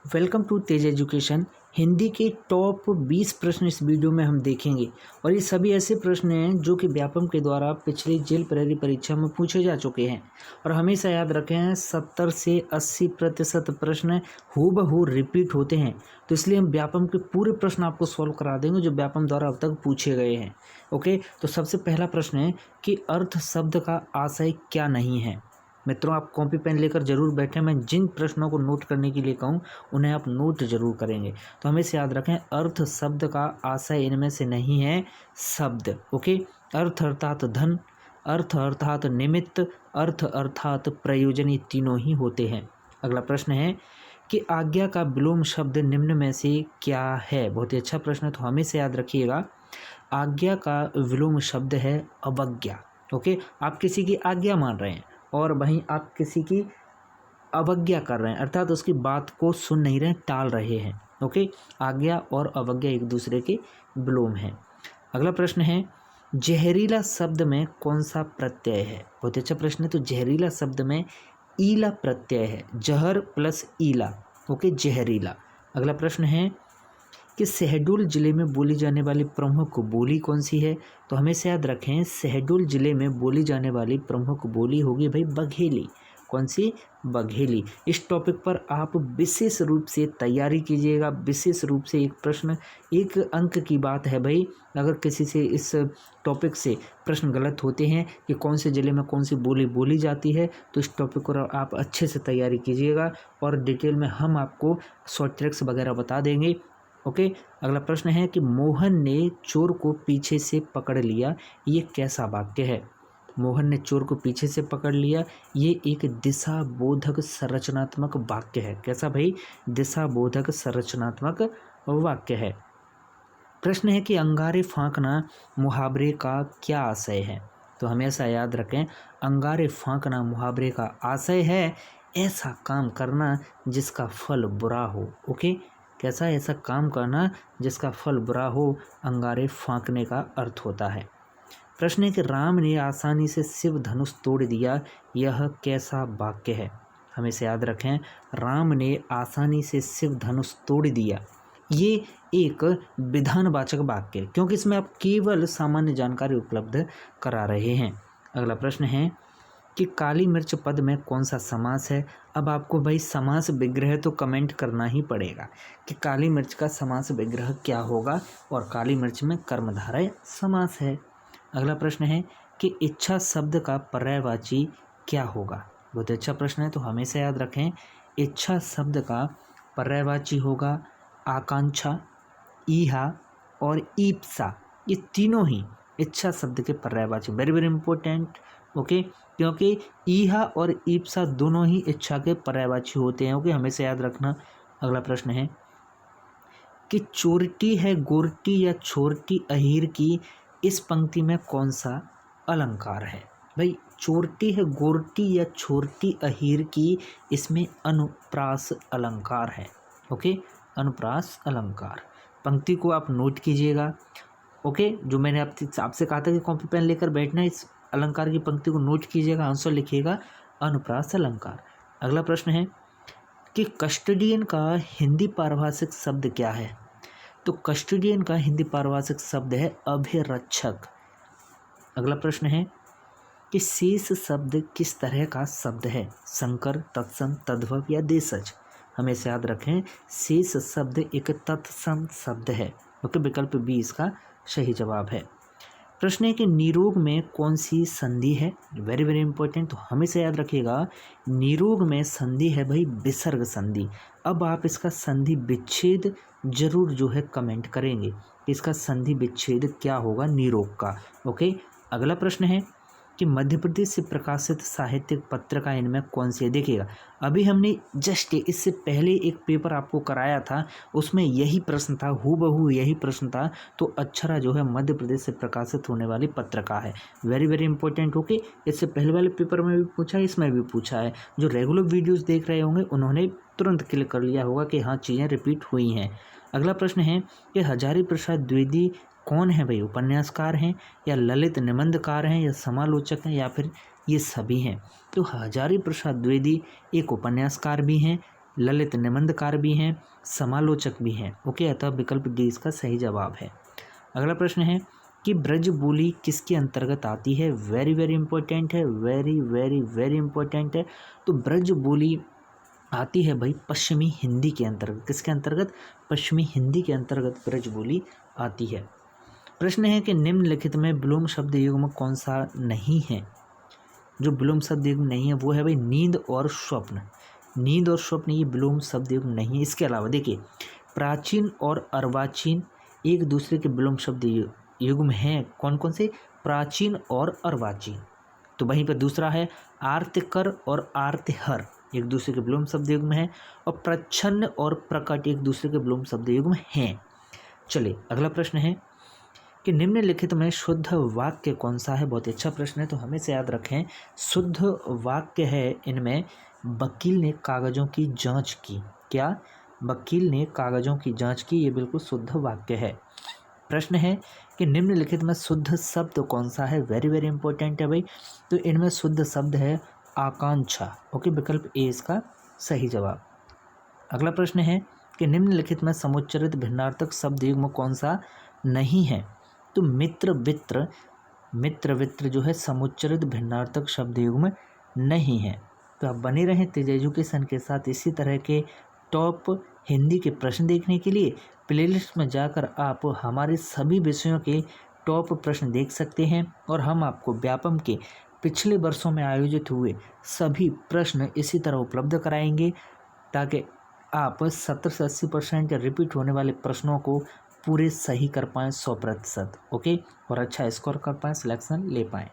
Welcome to Tej education. Hindi के top 20 प्रश्न इस वीडियो में हम देखेंगे और ये सभी ऐसे प्रश्न हैं जो कि व्यापम के द्वारा पिछली जेल प्रहरी परीक्षा में पूछे जा चुके हैं और हमेशा याद रखें 70 से 80% प्रश्न हूबहू रिपीट होते हैं। तो इसलिए हम व्यापम के पूरे प्रश्न आपको सॉल्व करा देंगे जो व्यापम द्वारा अब तक पूछे गए हैं। ओके, तो सबसे पहला प्रश्न है कि अर्थ शब्द का आशय क्या नहीं है। मित्रों, आप कॉपी पेन लेकर जरूर बैठें। मैं जिन प्रश्नों को नोट करने के लिए कहूँ उन्हें आप नोट जरूर करेंगे। तो हमेशा याद रखें, अर्थ शब्द का आशय इनमें से नहीं है शब्द। ओके, अर्थ अर्थात धन, अर्थ अर्थात निमित्त, अर्थ अर्थात प्रयोजन, ये तीनों ही होते हैं। अगला प्रश्न है कि आज्ञा का विलोम शब्द निम्न में से क्या है। बहुत ही अच्छा प्रश्न है, तो हमेशा याद रखिएगा आज्ञा का विलोम शब्द है अवज्ञा। ओके, आप किसी की आज्ञा मान रहे हैं और वहीं आप किसी की अवज्ञा कर रहे हैं, अर्थात उसकी बात को सुन नहीं रहे हैं, टाल रहे हैं। ओके, आज्ञा और अवज्ञा एक दूसरे के विलोम हैं। अगला प्रश्न है जहरीला शब्द में कौन सा प्रत्यय है। बहुत अच्छा प्रश्न है, तो जहरीला शब्द में ईला प्रत्यय है, जहर प्लस ईला। ओके, जहरीला। अगला प्रश्न है कि शहडोल जिले में बोली जाने वाली प्रमुख बोली कौन सी है। तो हमेशा याद रखें, शहडोल जिले में बोली जाने वाली प्रमुख बोली होगी भाई बघेली। कौन सी? बघेली। इस टॉपिक पर आप विशेष रूप से तैयारी कीजिएगा। विशेष रूप से एक प्रश्न 1 अंक की बात है भाई। अगर किसी से इस टॉपिक से प्रश्न गलत होते हैं कि कौन से ज़िले में कौन सी बोली बोली जाती है, तो इस टॉपिक पर आप अच्छे से तैयारी कीजिएगा और डिटेल में हम आपको शॉर्ट ट्रिक्स वगैरह बता देंगे। ओके, अगला प्रश्न है कि मोहन ने चोर को पीछे से पकड़ लिया, ये कैसा वाक्य है। मोहन ने चोर को पीछे से पकड़ लिया, ये एक दिशा बोधक संरचनात्मक वाक्य है। कैसा भाई? दिशा बोधक संरचनात्मक वाक्य है। प्रश्न है कि अंगारे फांकना मुहावरे का क्या आशय है। तो हमेशा याद रखें, अंगारे फांकना मुहावरे का आशय है ऐसा काम करना जिसका फल बुरा हो। ओके, कैसा? ऐसा काम करना जिसका फल बुरा हो, अंगारे फांकने का अर्थ होता है। प्रश्न है कि राम ने आसानी से शिव धनुष तोड़ दिया, यह कैसा वाक्य है। हमेशा याद रखें, राम ने आसानी से शिव धनुष तोड़ दिया, ये एक विधानवाचक वाक्य है क्योंकि इसमें आप केवल सामान्य जानकारी उपलब्ध करा रहे हैं। अगला प्रश्न है कि काली मिर्च पद में कौन सा समास है। अब आपको भाई समास विग्रह तो कमेंट करना ही पड़ेगा कि काली मिर्च का समास विग्रह क्या होगा, और काली मिर्च में कर्मधारय समास है। अगला प्रश्न है कि इच्छा शब्द का पर्यायवाची क्या होगा। बहुत अच्छा प्रश्न है, तो हमेशा याद रखें, इच्छा शब्द का पर्यायवाची होगा आकांक्षा, ईहा और ईप्सा। ये तीनों ही इच्छा शब्द के पर्यायवाची, वेरी वेरी इंपॉर्टेंट। ओके, क्योंकि ईहा और ईप्सा दोनों ही इच्छा के पर्यायवाची होते हैं। ओके, हमेशा याद रखना। अगला प्रश्न है कि चोरटी है गोरटी या छोरटी अहीर की, इस पंक्ति में कौन सा अलंकार है। भाई, चोरटी है गोरटी या छोरटी अहीर की, इसमें अनुप्रास अलंकार है। ओके, अनुप्रास अलंकार। पंक्ति को आप नोट कीजिएगा। ओके, जो मैंने आपसे कहा था कि कॉपी पेन लेकर बैठना, इस अलंकार की पंक्ति को नोट कीजिएगा, आंसर लिखिएगा अनुप्रास अलंकार। अगला प्रश्न है कि कस्टोडियन का हिंदी पारिभाषिक शब्द क्या है। तो कस्टोडियन का हिंदी पारिभाषिक शब्द है अभिरक्षक। अगला प्रश्न है कि शेष शब्द किस तरह का शब्द है, संकर, तत्सम, तद्भव या देशज। हमेशा याद रखें, शेष शब्द एक तत्सम शब्द है। ओके, विकल्प बी इसका सही जवाब है। प्रश्न है कि निरोग में कौन सी संधि है। वेरी वेरी इंपॉर्टेंट, तो हमेशा याद रखिएगा, निरोग में संधि है भाई विसर्ग संधि। अब आप इसका संधि विच्छेद जरूर जो है कमेंट करेंगे, इसका संधि विच्छेद क्या होगा निरोग का। ओके, अगला प्रश्न है कि मध्य प्रदेश से प्रकाशित साहित्यिक पत्रिका इनमें कौन सी है। देखिएगा, अभी हमने जस्ट इससे पहले एक पेपर आपको कराया था, उसमें यही प्रश्न था, हूबहू यही प्रश्न था। तो अक्षरा जो है मध्य प्रदेश से प्रकाशित होने वाली पत्रिका है। Very very important. ओके, इससे पहले वाले पेपर में भी पूछा है, इसमें भी पूछा है। जो रेगुलर वीडियोज़ देख रहे होंगे उन्होंने तुरंत क्लिक कर लिया होगा कि हाँ, चीज़ें रिपीट हुई हैं। अगला प्रश्न है कि हजारी प्रसाद द्विवेदी कौन है भाई, उपन्यासकार हैं या ललित निबंधकार हैं या समालोचक हैं या फिर ये सभी हैं। तो हजारी प्रसाद द्विवेदी एक उपन्यासकार भी हैं, ललित निबंधकार भी हैं, समालोचक भी हैं। ओके, अतः विकल्प डी इसका सही जवाब है। अगला प्रश्न है कि ब्रज बोली किसके अंतर्गत आती है। वेरी वेरी इंपॉर्टेंट है, वेरी वेरी वेरी इंपॉर्टेंट है। तो ब्रज बोली आती है भाई पश्चिमी हिंदी के अंतर्गत। किसके अंतर्गत? पश्चिमी हिंदी के अंतर्गत ब्रज बोली आती है। प्रश्न है कि निम्नलिखित में विलोम शब्द युग्म कौन सा नहीं है। जो विलोम शब्द युग्म नहीं है वो है भाई नींद और स्वप्न। नींद और स्वप्न ये विलोम शब्द युग्म नहीं है। इसके अलावा देखिए, प्राचीन और अर्वाचीन एक दूसरे के विलोम शब्द युग्म हैं। कौन कौन से? प्राचीन और अर्वाचीन। तो वहीं पर दूसरा है आर्तिकर और आर्तिहर, एक दूसरे के विलोम शब्द युग्म है। और प्रच्छन्न और प्रकट एक दूसरे के विलोम शब्द युग्म हैं। चलिए अगला प्रश्न है कि निम्नलिखित में शुद्ध वाक्य कौन सा है। बहुत अच्छा प्रश्न है, तो हमेशा याद रखें शुद्ध वाक्य है इनमें वकील ने कागजों की जांच की। क्या? वकील ने कागजों की जांच की, ये बिल्कुल शुद्ध वाक्य है। प्रश्न है कि निम्नलिखित में शुद्ध शब्द कौन सा है। वेरी वेरी इंपॉर्टेंट है भाई। तो इनमें शुद्ध शब्द है आकांक्षा। ओके, विकल्प ए इसका सही जवाब। अगला प्रश्न है कि निम्नलिखित में समुच्चरित भिन्नार्थक शब्द युग्म कौन सा नहीं है। तो मित्र वित्र जो है समुच्चरित भिन्नार्थक शब्द युग्म नहीं है। तो आप बने रहें तेज एजुकेशन के साथ। इसी तरह के टॉप हिंदी के प्रश्न देखने के लिए प्लेलिस्ट में जाकर आप हमारे सभी विषयों के टॉप प्रश्न देख सकते हैं। और हम आपको व्यापम के पिछले वर्षों में आयोजित हुए सभी प्रश्न इसी तरह उपलब्ध कराएंगे, ताकि आप 70 से 80% रिपीट होने वाले प्रश्नों को पूरे सही कर पाएँ 100%। ओके, और अच्छा स्कोर कर पाएँ, सिलेक्शन ले पाएँ।